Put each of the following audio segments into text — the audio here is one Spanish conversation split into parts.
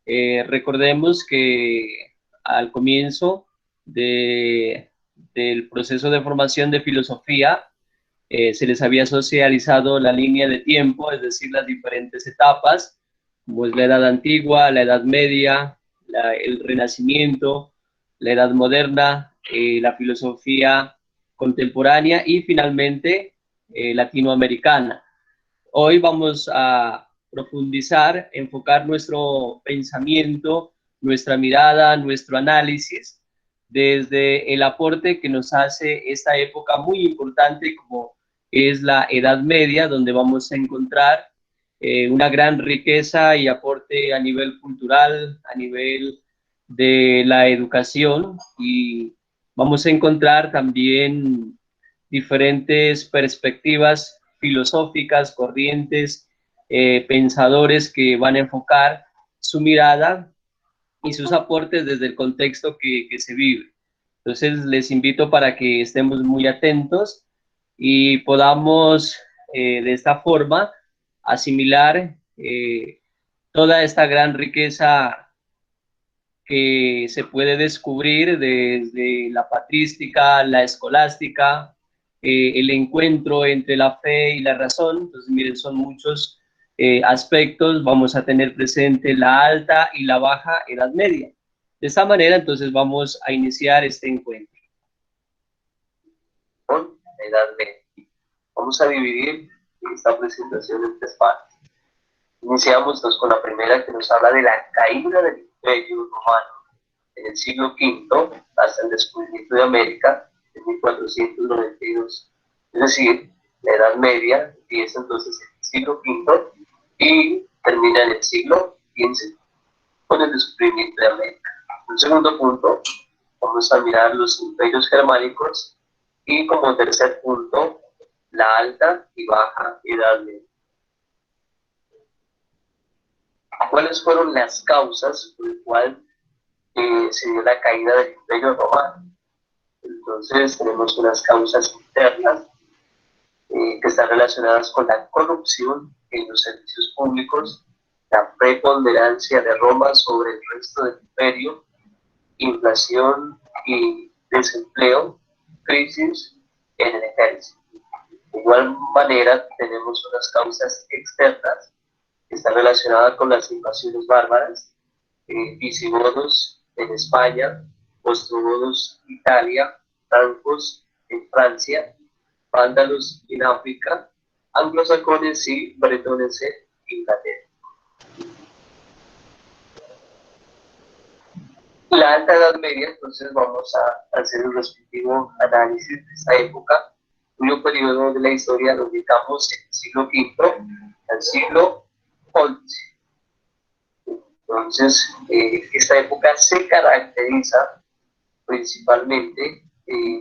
Recordemos que al comienzo del proceso de formación de filosofía, se les había socializado la línea de tiempo, es decir, las diferentes etapas, como es la Edad Antigua, la Edad Media, el Renacimiento, la Edad Moderna, la filosofía contemporánea y finalmente latinoamericana. Hoy vamos a profundizar, enfocar nuestro pensamiento, nuestra mirada, nuestro análisis desde el aporte que nos hace esta época muy importante como es la Edad Media, donde vamos a encontrar una gran riqueza y aporte a nivel cultural, a nivel de la educación, y vamos a encontrar también diferentes perspectivas filosóficas, corrientes, pensadores que van a enfocar su mirada y sus aportes desde el contexto que se vive. Entonces les invito para que estemos muy atentos y podamos de esta forma asimilar toda esta gran riqueza que se puede descubrir desde la patrística, la escolástica, el encuentro entre la fe y la razón. Entonces, miren, son muchos aspectos. Vamos a tener presente la alta y la baja Edad Media. De esta manera, entonces, vamos a iniciar este encuentro. Con la Edad Media. Vamos a dividir esta presentación en tres partes. Iniciamos con la primera, que nos habla de la caída del Imperio Romano en el siglo V hasta el descubrimiento de América en 1492. Es decir, la Edad Media empieza entonces en el siglo V y termina en el siglo XV con el descubrimiento de América. En el segundo punto, vamos a mirar los imperios germánicos y como tercer punto, la alta y baja Edad Media. ¿Cuáles fueron las causas por las cuales se dio la caída del Imperio Romano? Entonces tenemos unas causas internas que están relacionadas con la corrupción en los servicios públicos, la preponderancia de Roma sobre el resto del imperio, inflación y desempleo, crisis en el ejército. De igual manera tenemos unas causas externas que están relacionadas con las invasiones bárbaras, visigodos en España, ostrogodos en Italia, francos en Francia, vándalos en África, anglosajones y bretones en Inglaterra. La Alta Edad Media, entonces vamos a hacer un respectivo análisis de esta época, cuyo periodo de la historia lo ubicamos en el siglo V al siglo XI. Entonces, esta época se caracteriza principalmente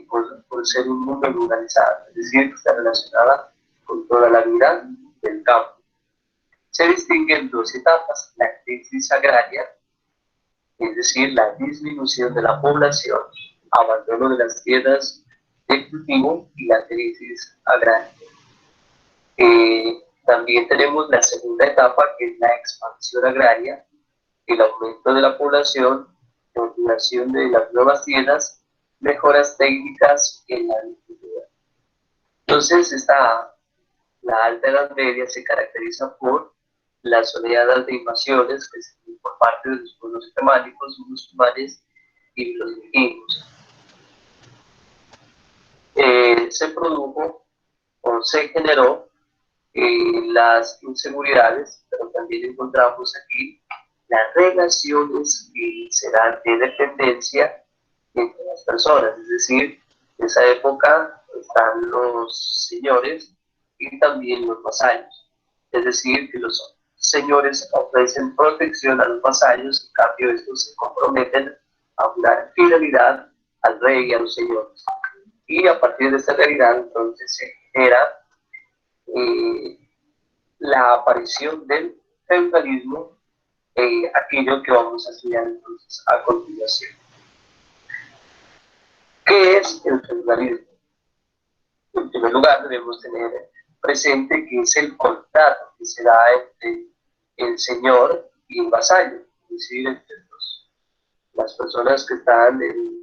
por ser un mundo ruralizado, es decir, que está relacionada con toda la vida del campo. Se distinguen dos etapas: la crisis agraria, es decir, la disminución de la población, abandono de las tierras de cultivo, y la crisis agraria. También tenemos la segunda etapa, que es la expansión agraria, el aumento de la población, cultivación de las nuevas tierras, mejoras técnicas en la agricultura. Entonces, la Alta Edad Media se caracteriza por las oleadas de invasiones que se tienen por parte de los pueblos germánicos, musulmanes y los vikingos. Se produjo o se generó las inseguridades, pero también encontramos aquí las relaciones que serán de dependencia entre las personas, es decir, en esa época están los señores y también los vasallos, es decir, que los señores ofrecen protección a los vasallos, en cambio estos se comprometen a dar fidelidad al rey y a los señores. Y a partir de esta realidad entonces se genera la aparición del feudalismo, aquello que vamos a estudiar entonces a continuación. ¿Qué es el feudalismo? En primer lugar, debemos tener presente que es el contrato que se da entre el señor y el vasallo. Es decir, entre las personas que están en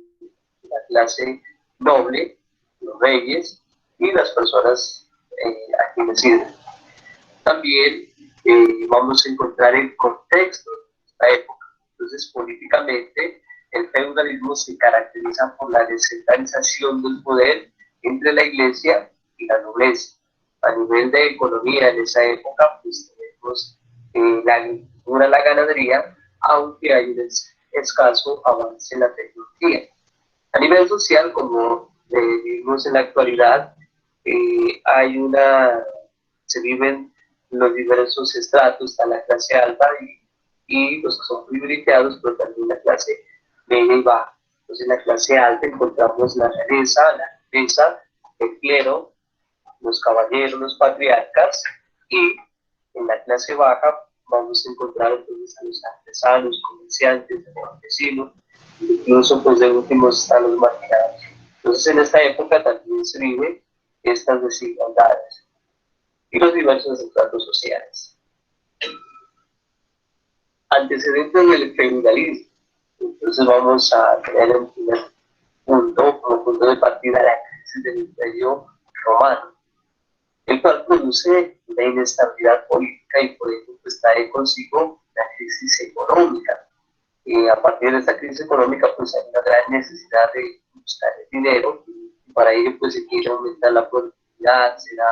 la clase noble, los reyes, y las personas a quienes sirven. También vamos a encontrar el contexto de esta época. Entonces, políticamente, el feudalismo se caracteriza por la descentralización del poder entre la iglesia y la nobleza. A nivel de economía en esa época, pues tenemos la agricultura, la ganadería, aunque hay un escaso avance en la tecnología. A nivel social, como vivimos en la actualidad, se viven los diversos estratos, está la clase alta y los que son privilegiados, pero también la clase media y baja. Entonces, en la clase alta encontramos la realeza, el clero, los caballeros, los patriarcas, y en la clase baja vamos a encontrar entonces a los artesanos, comerciantes, campesinos, incluso pues de últimos están los marginados. Entonces en esta época también se viven estas desigualdades y los diversos estratos sociales. Antecedentes del feudalismo. Entonces vamos a tener el primer punto, como punto de partida, la crisis del Imperio Romano, el cual produce una inestabilidad política y por ello pues, trae consigo la crisis económica. A partir de esta crisis económica pues hay una gran necesidad de buscar el dinero y para ello pues se quiere aumentar la productividad, será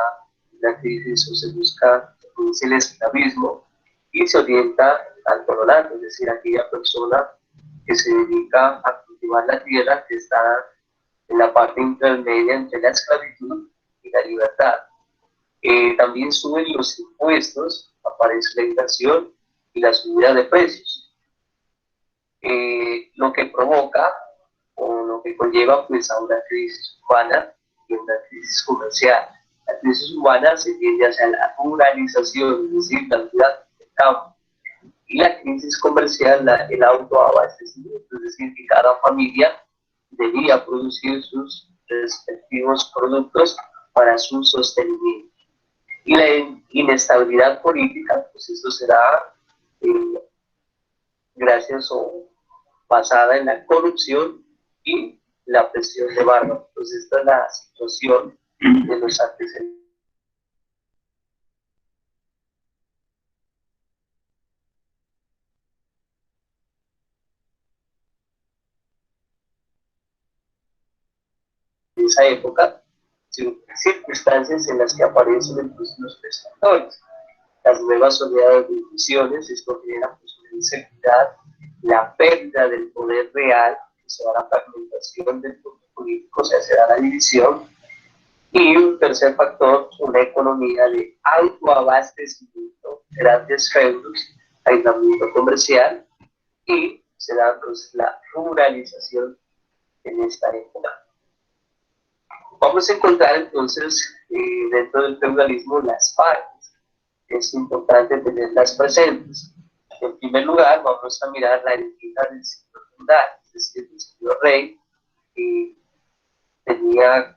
una crisis o se busca el esclavismo y se orienta al colorado, es decir, aquella persona que se dedica a cultivar la tierra que está en la parte intermedia entre la esclavitud y la libertad. También suben los impuestos, aparece la inflación y la subida de precios, lo que provoca o lo que conlleva pues, a una crisis urbana y una crisis comercial. La crisis urbana se tiende hacia la ruralización, es decir, la vida del campo. Y la crisis comercial, el autoabastecimiento, es decir, que cada familia debía producir sus respectivos productos para su sostenimiento. Y la inestabilidad política, pues eso será gracias o basada en la corrupción y la presión de barro. Entonces esta es la situación de los antecedentes. En esa época, circunstancias en las que aparecen entonces los tres factores. Las nuevas oleadas de divisiones, esto genera pues, una inseguridad, la pérdida del poder real, que se da la fragmentación del poder político, se da la división, y un tercer factor, una economía de autoabastecimiento, grandes feudos, aislamiento comercial, y se da entonces la ruralización en esta época. Vamos a encontrar entonces dentro del feudalismo las partes. Es importante tenerlas presentes. En primer lugar, vamos a mirar la herencia del señor feudal, es decir, el señor rey, que tenía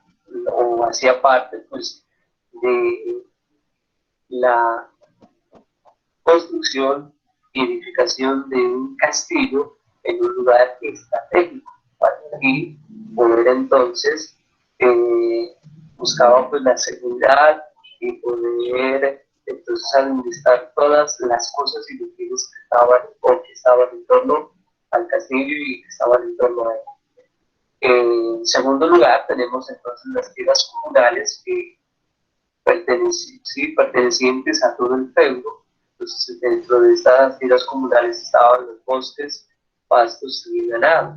o hacía parte pues, de la construcción y edificación de un castillo en un lugar estratégico. Y poder entonces buscaba pues, la seguridad y poder entonces administrar todas las cosas y los bienes que estaban en torno al castillo y que estaban en torno a él. En segundo lugar, tenemos entonces las tierras comunales que pertenecientes a todo el feudo. Entonces, dentro de estas tierras comunales estaban los bosques, pastos y ganado.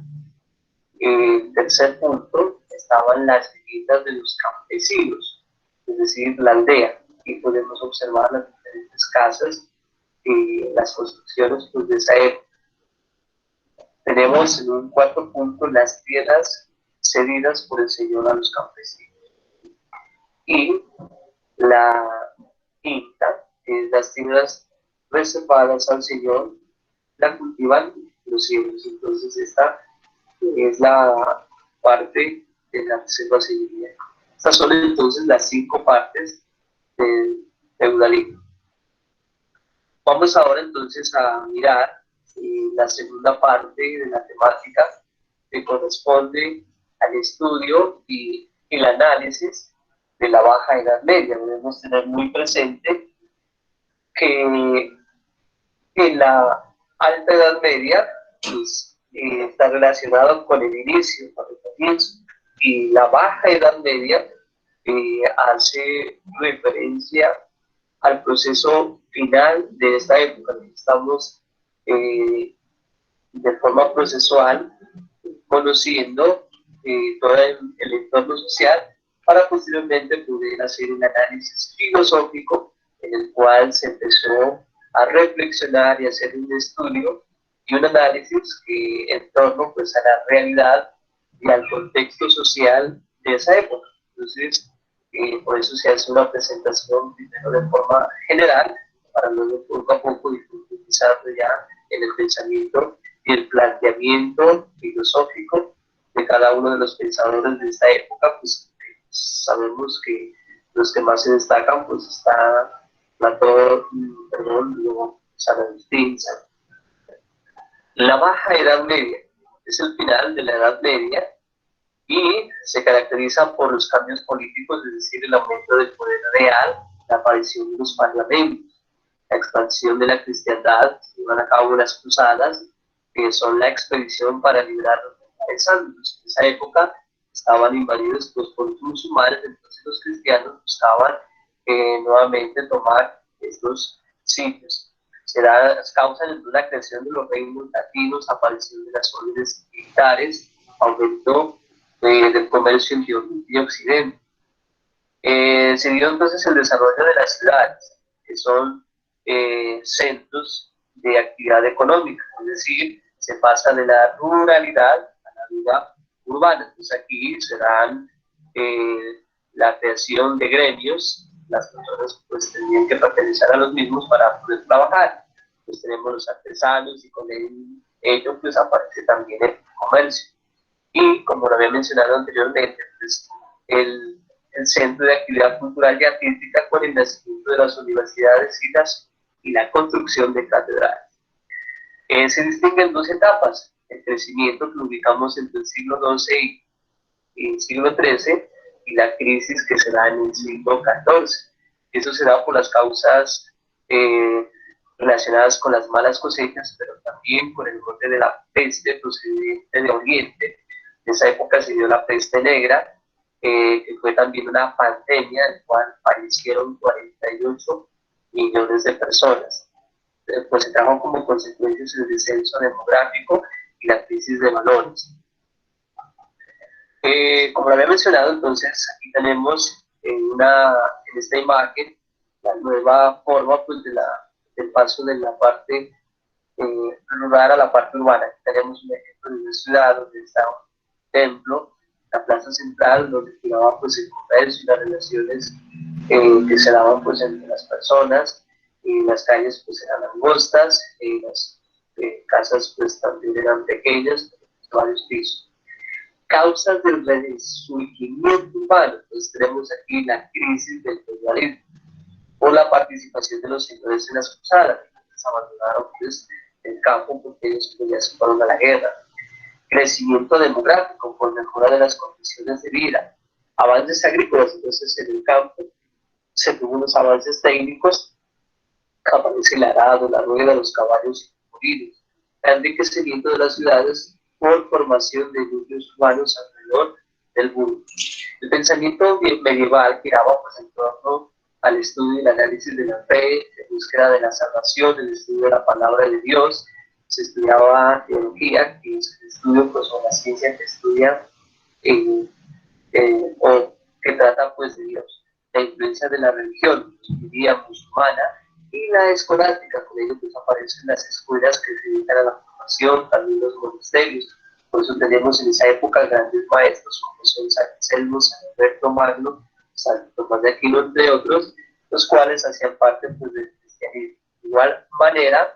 En tercer punto, estaban las viviendas de los campesinos, es decir, la aldea. Aquí podemos observar las diferentes casas y las construcciones pues, de esa época. Tenemos en un cuarto punto las tierras cedidas por el Señor a los campesinos. Y la quinta es las tierras reservadas al Señor, la cultivan los cielos. Entonces esta es la parte de la reserva señorial. Estas son entonces las 5 partes del feudalismo. Vamos ahora entonces a mirar La segunda parte de la temática que corresponde al estudio y el análisis de la Baja Edad Media. Debemos tener muy presente que en la Alta Edad Media pues, está relacionado con el inicio, con el comienzo, y la Baja Edad Media hace referencia al proceso final de esta época. Estamos de forma procesual conociendo todo el entorno social para posteriormente poder hacer un análisis filosófico en el cual se empezó a reflexionar y hacer un estudio y un análisis en torno pues, a la realidad y al contexto social de esa época. Entonces, por eso se hace una presentación primero de forma general para luego poco a poco ir profundizando ya en el pensamiento y el planteamiento filosófico de cada uno de los pensadores de esta época. Pues sabemos que los que más se destacan pues está Platón, luego San Agustín. La Baja Edad Media es el final de la Edad Media y se caracteriza por los cambios políticos, es decir, el aumento del poder real, la aparición de los parlamentos, la expansión de la cristiandad, se llevan a cabo las cruzadas, que son la expedición para liberar los santos. En esa época estaban invadidos pues, por los musulmanes, entonces los cristianos buscaban nuevamente tomar estos sitios. Se da causa de la creación de los reinos latinos, aparición de las órdenes militares, aumento del comercio en Occidente. Se dio entonces el desarrollo de las ciudades, que son centros de actividad económica, es decir, se pasa de la ruralidad a la vida urbana. Entonces aquí se dan la creación de gremios, las personas pues tenían que pertenecer a los mismos para poder trabajar. Pues tenemos los artesanos y con ello pues aparece también el comercio. Y como lo había mencionado anteriormente, pues, el centro de actividad cultural y artística con el nacimiento de las universidades y la construcción de catedrales. Se distinguen dos etapas: el crecimiento que lo ubicamos entre el siglo XII y el siglo XIII, y la crisis que se da en el siglo XIV. Eso se da por las causas relacionadas con las malas cosechas, pero también por el brote de la peste procedente de Oriente. En esa época se dio la peste negra, que fue también una pandemia en la cual fallecieron 48 millones de personas. Pues se trajo como consecuencias el descenso demográfico y la crisis de valores. Como lo había mencionado, entonces aquí tenemos en esta imagen la nueva forma pues, del paso de la parte rural a la parte urbana. Aquí tenemos un ejemplo de una ciudad donde está un templo, la plaza central, donde giraba pues, el comercio y las relaciones que se daban pues, entre las personas, y las calles pues, eran angostas, las casas pues, también eran pequeñas, varios pisos. Causas del resurgimiento urbano. Entonces tenemos aquí la crisis del feudalismo por la participación de los señores en las cruzadas, que abandonaron pues, el campo porque ellos pues, ya se fueron a la guerra. Crecimiento demográfico por mejora de las condiciones de vida. Avances agrícolas, entonces en el campo se tuvo unos avances técnicos, aparece el arado, la rueda, los caballos y molinos. Enriquecimiento de las ciudades por formación de núcleos urbanos alrededor del mundo. El pensamiento medieval giraba pues, en torno al estudio y el análisis de la fe, la búsqueda de la salvación, el estudio de la palabra de Dios. Se estudiaba teología, que es el estudio pues, o la ciencia que estudia o que trata pues, de Dios. La influencia de la religión, la judía, musulmana, y la escolástica. Con ello pues, aparecen las escuelas que se dedican a la formación, también los monasterios. Por eso tenemos en esa época grandes maestros como son San Anselmo, San Alberto Magno, San Tomás de Aquino, entre otros, los cuales hacían parte pues, del cristianismo. De igual manera,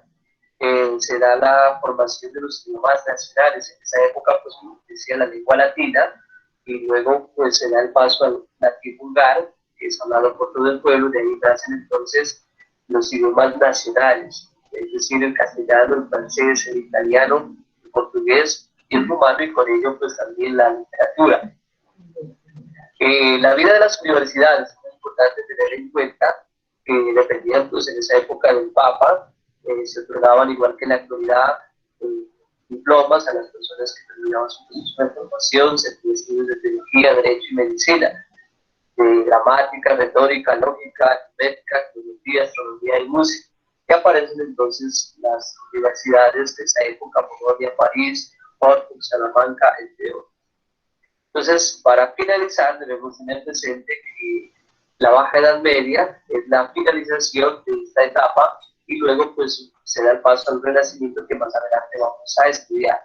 se da la formación de los idiomas nacionales. En esa época, pues, como decía, la lengua latina, y luego pues, se da el paso al latín vulgar, que es hablado por todo el pueblo, de ahí nacen entonces los idiomas nacionales. es decir, el castellano, el francés, el italiano, el portugués y el rumano, y con ello pues también la literatura. La vida de las universidades es muy importante tener en cuenta que dependían pues en esa época del Papa, se otorgaban igual que en la actualidad diplomas a las personas que terminaban su proceso de formación, se hacían estudios de teología, derecho y medicina, de gramática, retórica, lógica, aritmética, filosofía, astronomía y música. Que aparecen entonces las universidades de esa época, Bolonia, París, Porto, Salamanca, entre otros. Entonces, para finalizar, debemos tener presente que la Baja Edad Media es la finalización de esta etapa y luego pues se da el paso al Renacimiento, que más adelante vamos a estudiar.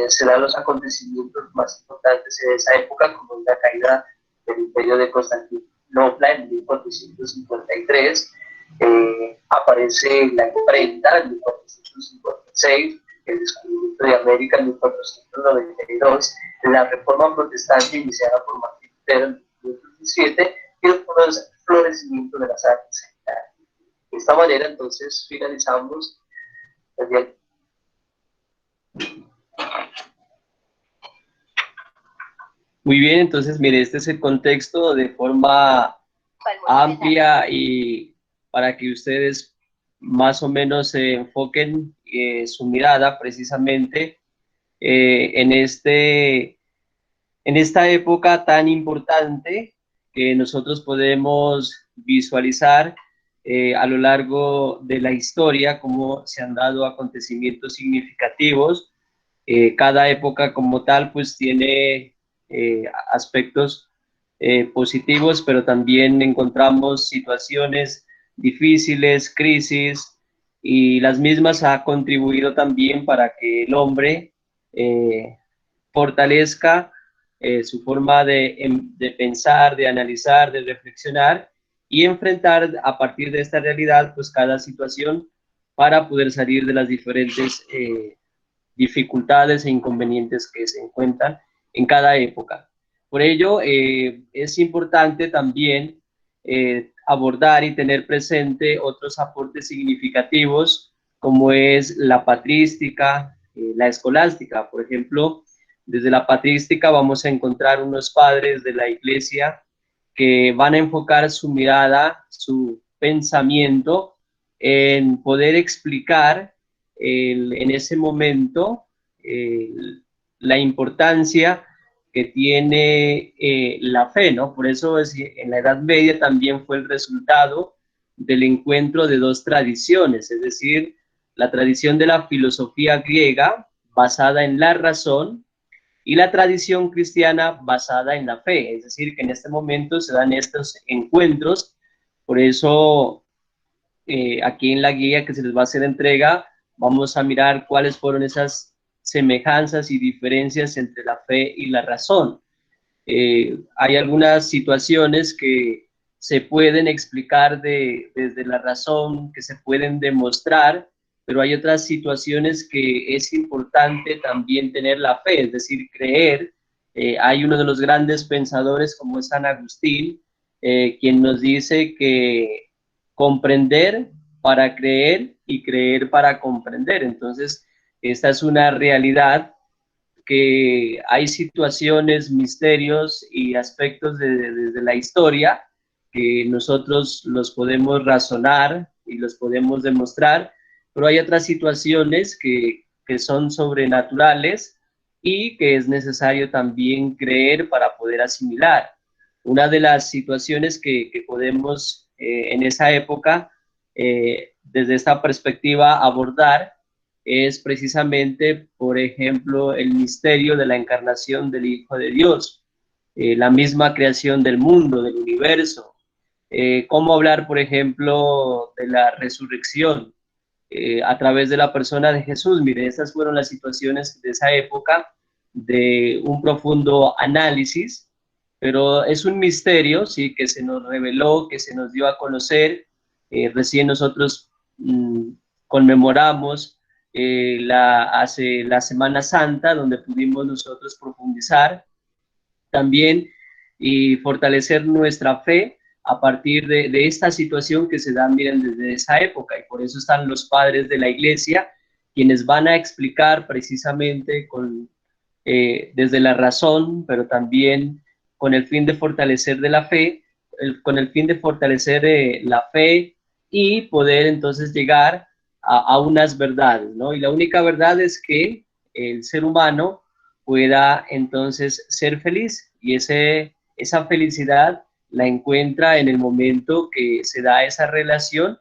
Se dan los acontecimientos más importantes en esa época, como la caída del Imperio de Constantinopla en 1453, aparece la imprenta en 1456, el descubrimiento de América en 1492, la reforma protestante iniciada por Martín Lutero en 1517 y el florecimiento de las artes. De esta manera, entonces, finalizamos el día. Muy bien, entonces, mire, este es el contexto de forma amplia y para que ustedes más o menos se enfoquen su mirada precisamente en esta época tan importante que nosotros podemos visualizar a lo largo de la historia, cómo se han dado acontecimientos significativos. Cada época como tal pues tiene aspectos positivos, pero también encontramos situaciones difíciles, crisis, y las mismas ha contribuido también para que el hombre fortalezca su forma de pensar, de analizar, de reflexionar y enfrentar a partir de esta realidad pues cada situación para poder salir de las diferentes dificultades e inconvenientes que se encuentran en cada época. Por ello, es importante también abordar y tener presente otros aportes significativos, como es la patrística, la escolástica. Por ejemplo, desde la patrística vamos a encontrar unos padres de la iglesia que van a enfocar su mirada, su pensamiento en poder explicar en ese momento la importancia que tiene la fe, ¿no? Por eso en la Edad Media también fue el resultado del encuentro de dos tradiciones, es decir, la tradición de la filosofía griega basada en la razón y la tradición cristiana basada en la fe, es decir, que en este momento se dan estos encuentros. Por eso aquí en la guía que se les va a hacer entrega, vamos a mirar cuáles fueron esas semejanzas y diferencias entre la fe y la razón. Hay algunas situaciones que se pueden explicar desde la razón, que se pueden demostrar, pero hay otras situaciones que es importante también tener la fe, es decir, creer. Hay uno de los grandes pensadores como es San Agustín, quien nos dice que comprender para creer y creer para comprender. Entonces, esta es una realidad que hay situaciones, misterios y aspectos desde la historia que nosotros los podemos razonar y los podemos demostrar, pero hay otras situaciones que son sobrenaturales y que es necesario también creer para poder asimilar. Una de las situaciones que podemos en esa época, desde esta perspectiva, abordar es precisamente, por ejemplo, el misterio de la encarnación del Hijo de Dios, la misma creación del mundo, del universo. Cómo hablar, por ejemplo, de la resurrección a través de la persona de Jesús. Mire, estas fueron las situaciones de esa época, de un profundo análisis, pero es un misterio, sí, que se nos reveló, que se nos dio a conocer. Recién nosotros conmemoramos hace la Semana Santa, donde pudimos nosotros profundizar también y fortalecer nuestra fe a partir de esta situación que se da, miren, desde esa época, y por eso están los padres de la iglesia, quienes van a explicar precisamente desde la razón, pero también con el fin de fortalecer de la fe, con el fin de fortalecer la fe y poder entonces llegar a unas verdades, ¿no? Y la única verdad es que el ser humano pueda entonces ser feliz, y esa felicidad la encuentra en el momento que se da esa relación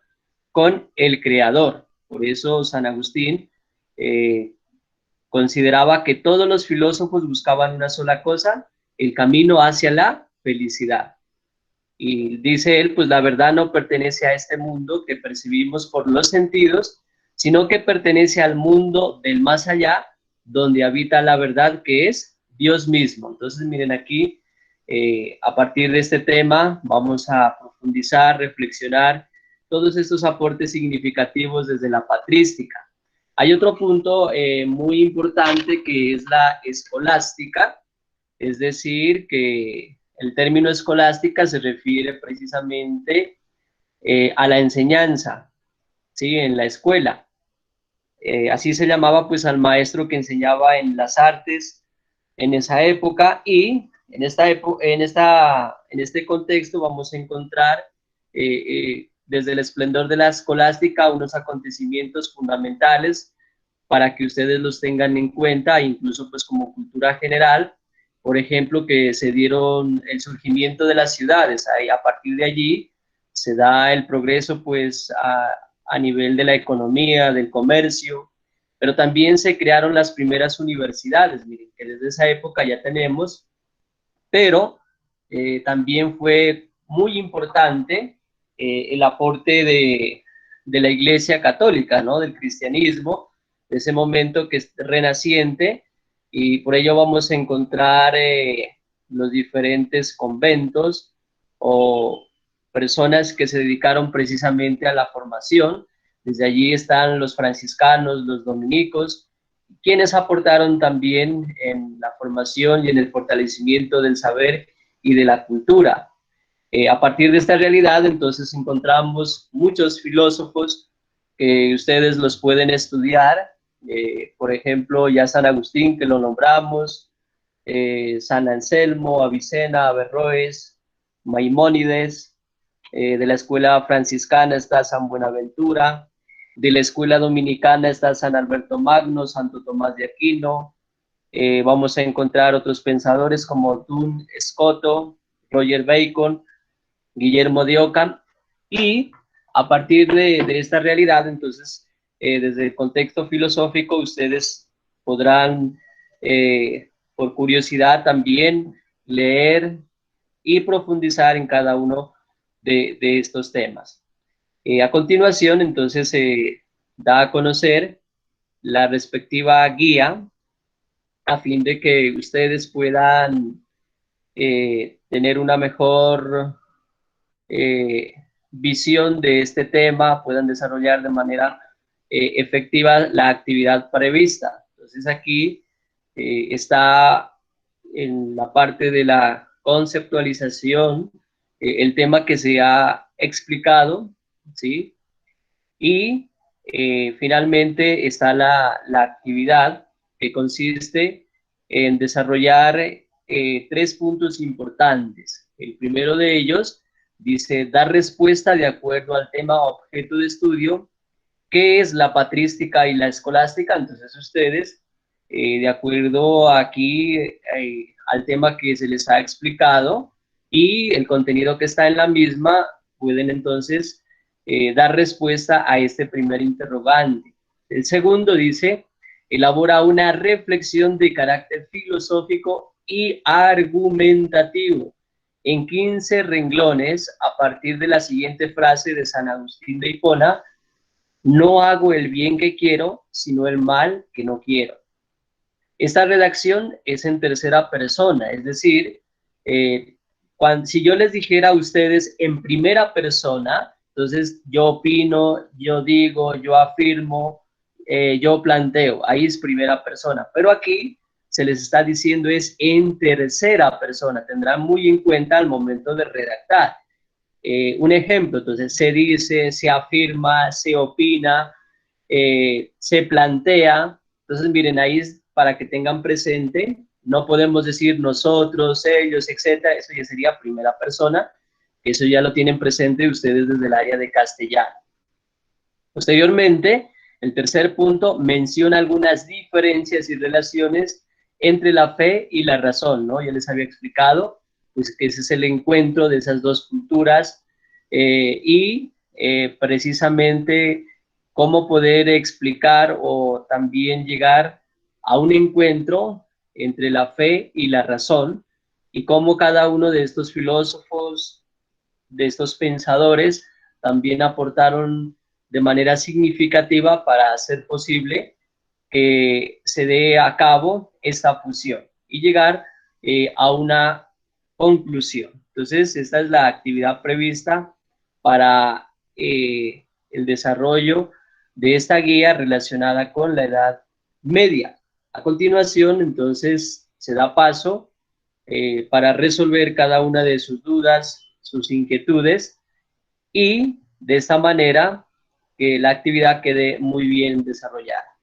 con el Creador. Por eso San Agustín consideraba que todos los filósofos buscaban una sola cosa: el camino hacia la felicidad. Y dice él, pues la verdad no pertenece a este mundo que percibimos por los sentidos, sino que pertenece al mundo del más allá, donde habita la verdad, que es Dios mismo. Entonces, miren aquí, a partir de este tema vamos a profundizar, reflexionar todos estos aportes significativos desde la patrística. Hay otro punto muy importante, que es la escolástica, es decir, que el término escolástica se refiere precisamente a la enseñanza, ¿sí? En la escuela. Así se llamaba pues al maestro que enseñaba en las artes en esa época, y en este contexto vamos a encontrar desde el esplendor de la escolástica unos acontecimientos fundamentales para que ustedes los tengan en cuenta, incluso pues como cultura general. Por ejemplo, que se dieron el surgimiento de las ciudades, ahí, a partir de allí se da el progreso pues a nivel de la economía, del comercio, pero también se crearon las primeras universidades, miren, que desde esa época ya tenemos, pero también fue muy importante el aporte de la Iglesia Católica, ¿no? Del cristianismo, de ese momento que es renaciente, y por ello vamos a encontrar los diferentes conventos o personas que se dedicaron precisamente a la formación. Desde allí están los franciscanos, los dominicos, quienes aportaron también en la formación y en el fortalecimiento del saber y de la cultura. A partir de esta realidad, entonces, encontramos muchos filósofos que ustedes los pueden estudiar, por ejemplo, ya San Agustín, que lo nombramos, San Anselmo, Avicena, Averroes, Maimónides. De la escuela franciscana está San Buenaventura, de la escuela dominicana está San Alberto Magno, Santo Tomás de Aquino. Vamos a encontrar otros pensadores como Duns Scoto, Roger Bacon, Guillermo de Ockham, y a partir de esta realidad, entonces, desde el contexto filosófico, ustedes podrán, por curiosidad también, leer y profundizar en cada uno de estos temas. A continuación, entonces, se da a conocer la respectiva guía a fin de que ustedes puedan tener una mejor visión de este tema, puedan desarrollar de manera efectiva la actividad prevista. Entonces aquí está en la parte de la conceptualización el tema que se ha explicado, ¿sí? Y finalmente está la actividad, que consiste en desarrollar 3 puntos importantes. El primero de ellos dice: dar respuesta de acuerdo al tema objeto de estudio, que es la patrística y la escolástica. Entonces ustedes, de acuerdo aquí al tema que se les ha explicado y el contenido que está en la misma, pueden entonces dar respuesta a este primer interrogante. El segundo dice: elabora una reflexión de carácter filosófico y argumentativo en 15 renglones a partir de la siguiente frase de San Agustín de Hipona: no hago el bien que quiero, sino el mal que no quiero. Esta redacción es en tercera persona, es decir, si yo les dijera a ustedes en primera persona, entonces yo opino, yo digo, yo afirmo, yo planteo, ahí es primera persona, pero aquí se les está diciendo es en tercera persona, tendrán muy en cuenta al momento de redactar. un ejemplo, entonces se dice, se afirma, se opina, se plantea. Entonces miren, ahí es para que tengan presente, no podemos decir nosotros, ellos, etcétera, eso ya sería primera persona, eso ya lo tienen presente ustedes desde el área de castellano. Posteriormente, el tercer punto menciona algunas diferencias y relaciones entre la fe y la razón, ¿no? Ya les había explicado, pues que ese es el encuentro de esas dos culturas precisamente cómo poder explicar o también llegar a un encuentro entre la fe y la razón y cómo cada uno de estos filósofos, de estos pensadores, también aportaron de manera significativa para hacer posible que se dé a cabo esta fusión y llegar a una conclusión. Entonces, esta es la actividad prevista para el desarrollo de esta guía relacionada con la Edad Media. A continuación, entonces, se da paso para resolver cada una de sus dudas, sus inquietudes y de esta manera que la actividad quede muy bien desarrollada.